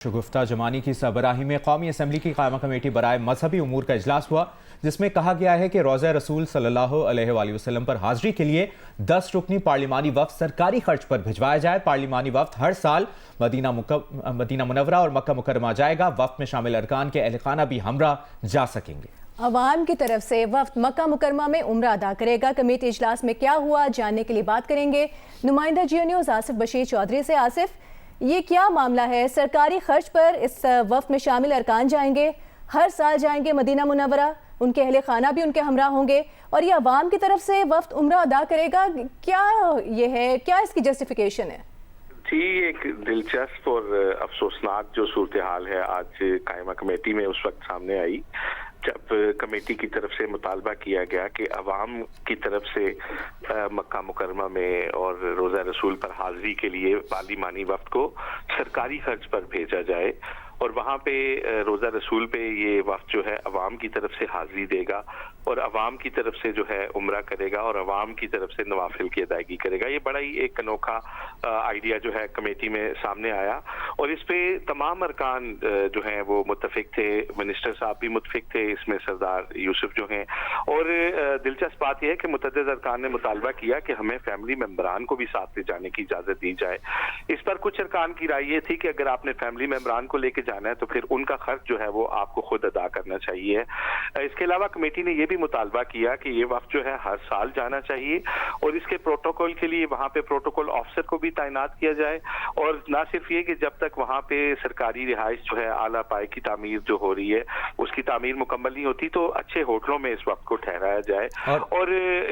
شگفتہ جمانی کی سربراہی میں قومی اسمبلی کی قائمہ کمیٹی برائے مذہبی امور کا اجلاس ہوا، جس میں کہا گیا ہے کہ روضہ رسول صلی اللہ علیہ وآلہ وسلم پر حاضری کے لیے 10 رکنی پارلیمانی وفد سرکاری خرچ پر بھجوایا جائے۔ پارلیمانی وفد ہر سال مدینہ منورہ اور مکہ مکرمہ جائے گا۔ وفد میں شامل ارکان کے اہل خانہ بھی ہمراہ جا سکیں گے۔ عوام کی طرف سے وفد مکہ مکرمہ میں عمرہ ادا کرے گا۔ کمیٹی اجلاس میں کیا ہوا جاننے کے لیے بات کریں گے نمائندہ جیو نیوز آصف بشیر چودھری سے۔ آصف، یہ کیا معاملہ ہے؟ سرکاری خرچ پر اس وفد میں شامل ارکان جائیں گے، ہر سال جائیں گے مدینہ منورہ، ان کے اہل خانہ بھی ان کے ہمراہ ہوں گے، اور یہ عوام کی طرف سے وفد عمرہ ادا کرے گا، کیا یہ ہے؟ کیا اس کی جسٹیفیکیشن ہے؟ جی، ایک دلچسپ اور افسوسناک جو صورتحال ہے آج قائمہ کمیٹی میں اس وقت سامنے آئی جب کمیٹی کی طرف سے مطالبہ کیا گیا کہ عوام کی طرف سے مکہ مکرمہ میں اور روضہ رسول پر حاضری کے لیے پارلیمانی وفد کو سرکاری خرچ پر بھیجا جائے، اور وہاں پہ روضہ رسول پہ یہ وفد جو ہے عوام کی طرف سے حاضری دے گا اور عوام کی طرف سے جو ہے عمرہ کرے گا اور عوام کی طرف سے نوافل کی ادائیگی کرے گا۔ یہ بڑا ہی ایک انوکھا آئیڈیا جو ہے کمیٹی میں سامنے آیا، اور اس پہ تمام ارکان جو ہیں وہ متفق تھے۔ منسٹر صاحب بھی متفق تھے، اس میں سردار یوسف جو ہیں، اور دلچسپ بات یہ ہے کہ متعدد ارکان نے مطالبہ کیا کہ ہمیں فیملی ممبران کو بھی ساتھ لے جانے کی اجازت دی جائے۔ اس پر کچھ ارکان کی رائے یہ تھی کہ اگر آپ نے فیملی ممبران کو لے کے جانا ہے تو پھر ان کا خرچ جو ہے وہ آپ کو خود ادا کرنا چاہیے۔ اس کے علاوہ کمیٹی نے یہ بھی مطالبہ کیا کہ یہ وفد جو ہے ہر سال جانا چاہیے، اور اس کے پروٹوکول کے لیے وہاں پہ پروٹوکول آفیسر کو بھی تعینات کیا جائے، اور نہ صرف یہ کہ جب تک وہاں پہ سرکاری رہائش جو ہے اعلیٰ پائے کی تعمیر جو ہو رہی ہے اس کی تعمیر مکمل نہیں ہوتی تو اچھے ہوٹلوں میں اس وقت کو ٹھہرایا جائے۔ اور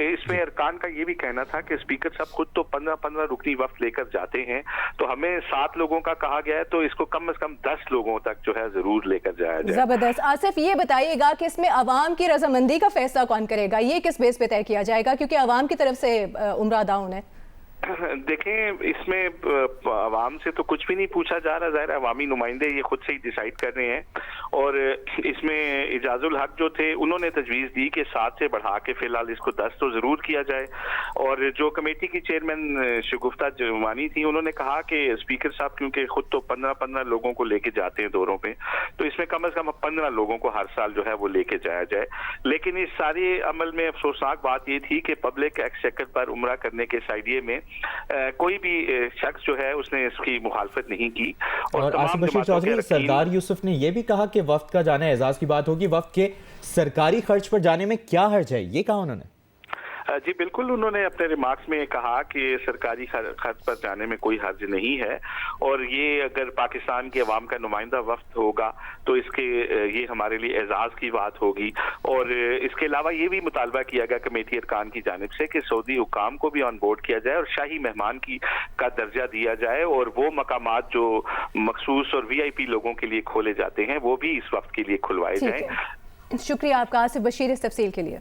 اس میں ارکان کا یہ بھی کہنا تھا کہ اسپیکر صاحب خود تو 15 رکنی وفد لے کر جاتے ہیں، تو ہمیں 7 لوگوں کا کہا گیا ہے، تو اس کو کم از کم 10 لوگوں تک جو ہے ضرور لے کر جایا جائے۔ زبردست۔ آصف، یہ بتائیے گا کہ اس میں عوام کی رضامندی کا فیصلہ کون کرے گا؟ یہ کس بیس پہ طے کیا جائے گا کیونکہ عوام کی طرف سے عمرہ ادا ہونا ہے؟ دیکھیں، اس میں عوام سے تو کچھ بھی نہیں پوچھا جا رہا، ظاہر عوامی نمائندے یہ خود سے ہی ڈیسائیڈ کر رہے ہیں، اور اس میں اعجاز الحق جو تھے انہوں نے تجویز دی کہ 7 سے بڑھا کے فی الحال اس کو 10 تو ضرور کیا جائے، اور جو کمیٹی کی چیئرمین شگفتہ جمانی تھی انہوں نے کہا کہ اسپیکر صاحب کیونکہ خود تو 15 لوگوں کو لے کے جاتے ہیں دوروں پہ، تو اس میں کم از کم 15 لوگوں کو ہر سال جو ہے وہ لے کے جایا جائے۔ لیکن اس سارے عمل میں افسوسناک بات یہ تھی کہ پبلک ایکسچیکر پر عمرہ کرنے کے اس آئیڈیا میں کوئی بھی شخص جو ہے اس نے اس کی مخالفت نہیں کی، اور آصف بشیر چودھری، سردار یوسف نے یہ بھی کہا کہ وفد کا جانا اعزاز کی بات ہوگی، وفد کے سرکاری خرچ پر جانے میں کیا حرج ہے؟ یہ کہا انہوں نے۔ جی بالکل، انہوں نے اپنے ریمارکس میں کہا کہ سرکاری خرچ پر جانے میں کوئی حرج نہیں ہے، اور یہ اگر پاکستان کے عوام کا نمائندہ وفد ہوگا تو اس کے یہ ہمارے لیے اعزاز کی بات ہوگی۔ اور اس کے علاوہ یہ بھی مطالبہ کیا گیا کمیٹی ارکان کی جانب سے کہ سعودی حکام کو بھی آن بورڈ کیا جائے اور شاہی مہمان کا درجہ دیا جائے، اور وہ مقامات جو مخصوص اور VIP لوگوں کے لیے کھولے جاتے ہیں وہ بھی اس وقت کے لیے کھلوائے جائیں۔ شکریہ آپ کا آصف بشیر اس تفصیل کے لیے۔